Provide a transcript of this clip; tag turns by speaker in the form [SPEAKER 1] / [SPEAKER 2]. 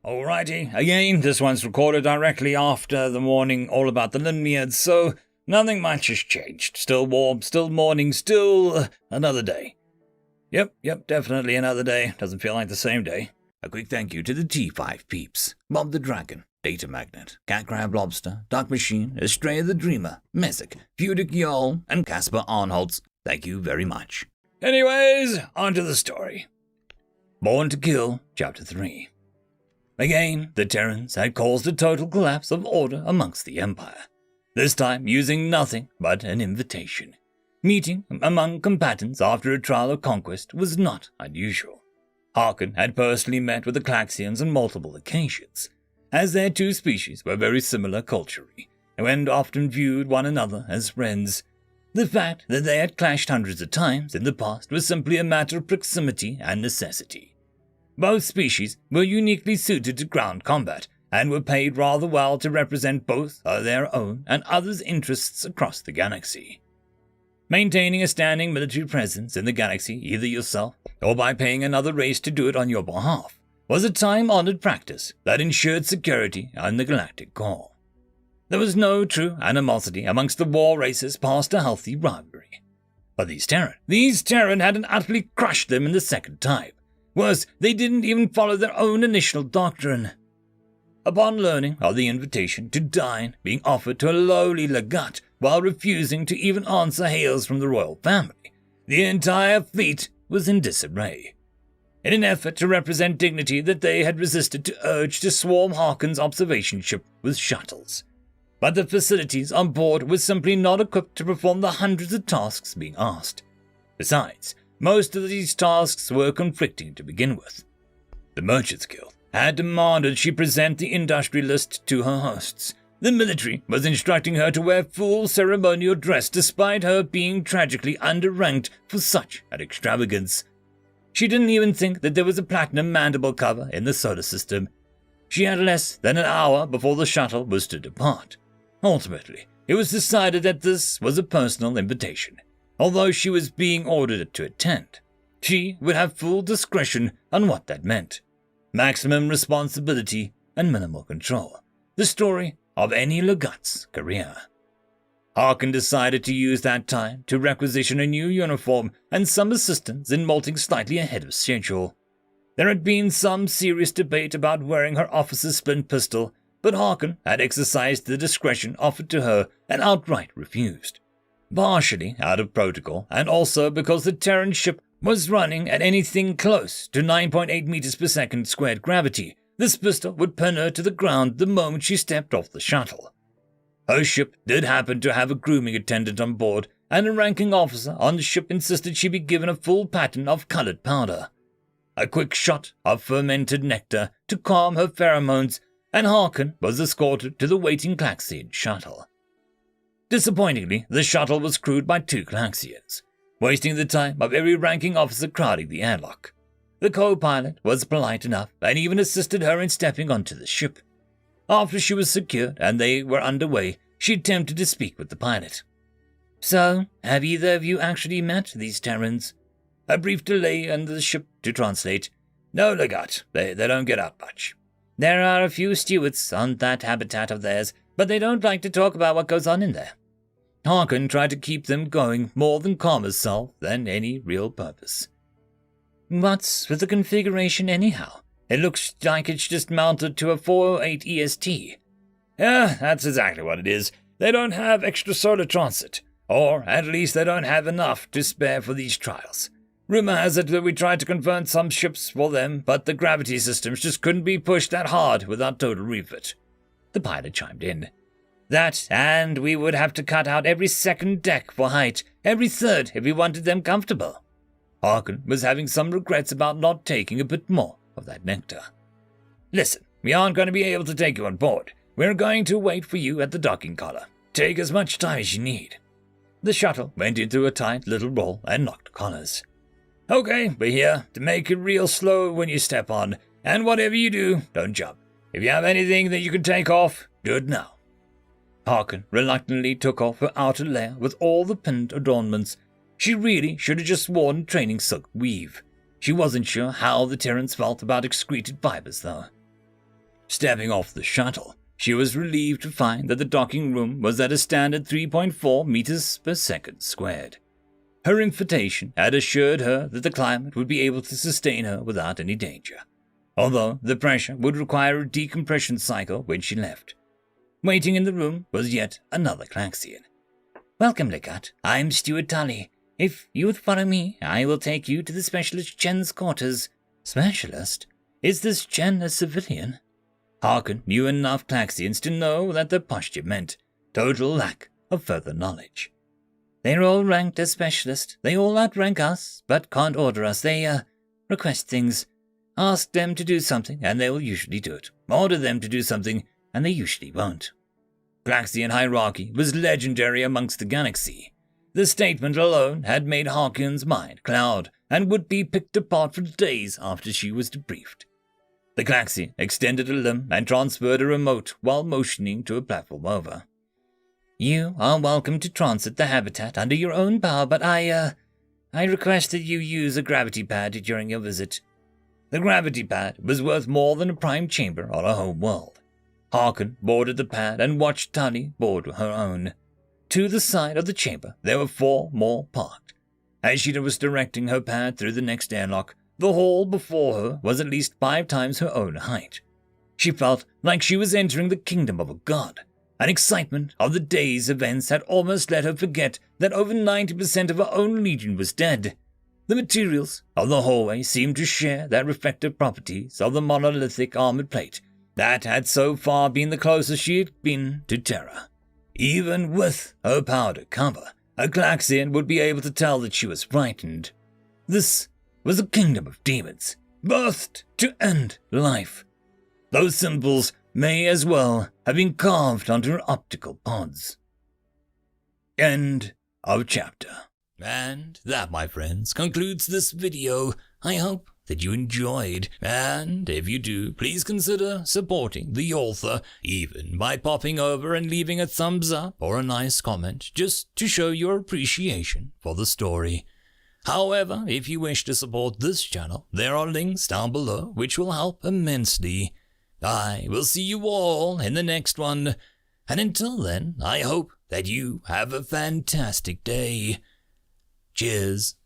[SPEAKER 1] Alrighty, again, this one's recorded directly after the morning all about the Lynae, so nothing much has changed. Still warm, still morning, still another day. Yep, definitely another day. Doesn't feel like the same day. A quick thank you to the T5 peeps. Bob the Dragon, Data Magnet, Cat Crab Lobster, Dark Machine, Estrella the Dreamer, Messick, Fudic Yol, and Casper Arnholtz. Thank you very much. Anyways, on to the story. Born to Kill, Chapter 3. Again, the Terrans had caused a total collapse of order amongst the Empire, this time using nothing but an invitation. Meeting among combatants after a trial of conquest was not unusual. Harkon had personally met with the Klaxians on multiple occasions, as their two species were very similar culturally, and often viewed one another as friends. The fact that they had clashed hundreds of times in the past was simply a matter of proximity and necessity. Both species were uniquely suited to ground combat, and were paid rather well to represent both their own and others' interests across the galaxy. Maintaining a standing military presence in the galaxy, either yourself or by paying another race to do it on your behalf, was a time-honored practice that ensured security in the galactic core. There was no true animosity amongst the war races past a healthy rivalry. But these Terran hadn't utterly crushed them in the second type. Worse, they didn't even follow their own initial doctrine. Upon learning of the invitation to dine being offered to a lowly Legat while refusing to even answer hails from the royal family, the entire fleet was in disarray. In an effort to represent dignity that they had resisted to urge to swarm Harkon's observation ship with shuttles. But the facilities on board were simply not equipped to perform the hundreds of tasks being asked. Besides, most of these tasks were conflicting to begin with. The Merchants Guild had demanded she present the industry list to her hosts. The military was instructing her to wear full ceremonial dress despite her being tragically underranked for such an extravagance. She didn't even think that there was a platinum mandible cover in the solar system. She had less than an hour before the shuttle was to depart. Ultimately, it was decided that this was a personal invitation. Although she was being ordered to attend, she would have full discretion on what that meant. Maximum responsibility and minimal control. The story of any Legat's career. Harkon decided to use that time to requisition a new uniform and some assistance in molting slightly ahead of schedule. There had been some serious debate about wearing her officer's splint pistol, but Harkon had exercised the discretion offered to her and outright refused. Partially out of protocol, and also because the Terran ship was running at anything close to 9.8 meters per second squared gravity. This pistol would pin her to the ground the moment she stepped off the shuttle. Her ship did happen to have a grooming attendant on board, and a ranking officer on the ship insisted she be given a full pattern of colored powder. A quick shot of fermented nectar to calm her pheromones, and Harkon was escorted to the waiting Klaxian shuttle. Disappointingly, the shuttle was crewed by 2 Klaxians, wasting the time of every ranking officer crowding the airlock. The co-pilot was polite enough and even assisted her in stepping onto the ship. After she was secured and they were underway, she attempted to speak with the pilot. "So, have either of you actually met these Terrans?" A brief delay under the ship to translate. "No, Legat, they don't get out much. There are a few stewards on that habitat of theirs, but they don't like to talk about what goes on in there." Harkon tried to keep them going more than calm herself than any real purpose. "What's with the configuration anyhow? It looks like it's just mounted to a 408 EST. "Yeah, that's exactly what it is. They don't have extra solar transit, or at least they don't have enough to spare for these trials. Rumor has it that we tried to convert some ships for them, but the gravity systems just couldn't be pushed that hard without total refit." The pilot chimed in. "That, and we would have to cut out every second deck for height, every third if we wanted them comfortable." Harkon was having some regrets about not taking a bit more of that nectar. "Listen, we aren't going to be able to take you on board. We're going to wait for you at the docking collar. Take as much time as you need." The shuttle went into a tight little roll and locked collars. "Okay, we're here to make it real slow when you step on, and whatever you do, don't jump. If you have anything that you can take off, do it now." Harkon reluctantly took off her outer layer with all the pinned adornments. She really should have just worn training silk weave. She wasn't sure how the Terrans felt about excreted fibers, though. Stepping off the shuttle, she was relieved to find that the docking room was at a standard 3.4 meters per second squared. Her invitation had assured her that the climate would be able to sustain her without any danger, although the pressure would require a decompression cycle when she left. Waiting in the room was yet another Klaxian.
[SPEAKER 2] "Welcome, Legat. I'm Steward Tully. If you would follow me, I will take you to the Specialist Gen's quarters."
[SPEAKER 1] "Specialist? Is this Gen a civilian?" Harkon knew enough Klaxians to know that the posture meant total lack of further knowledge.
[SPEAKER 2] "They're all ranked as specialist. They all outrank us, but can't order us. They, request things. Ask them to do something, and they will usually do it. Order them to do something, and they usually won't."
[SPEAKER 1] Klaxian hierarchy was legendary amongst the galaxy. The statement alone had made Harkon's mind cloud and would be picked apart for days after she was debriefed. The Klaxian extended a limb and transferred a remote while motioning to a platform over.
[SPEAKER 2] "You are welcome to transit the habitat under your own power, but I request that you use a gravity pad during your visit."
[SPEAKER 1] The gravity pad was worth more than a prime chamber on a home world. Harkon boarded the pad and watched Tully board her own. To the side of the chamber, there were 4 more parked. As she was directing her pad through the next airlock, the hall before her was at least 5 times her own height. She felt like she was entering the kingdom of a god. An excitement of the day's events had almost let her forget that over 90% of her own legion was dead. The materials of the hallway seemed to share the reflective properties of the monolithic armored plate that had so far been the closest she had been to terror. Even with her powder cover, a Klaxian would be able to tell that she was frightened. This was a kingdom of demons, birthed to end life. Those symbols may as well have been carved onto her optical pods. End of chapter. And that, my friends, concludes this video. I hope that you enjoyed, and if you do, please consider supporting the author, even by popping over and leaving a thumbs up or a nice comment, just to show your appreciation for the story. However, if you wish to support this channel, there are links down below which will help immensely. I will see you all in the next one, and until then, I hope that you have a fantastic day. Cheers.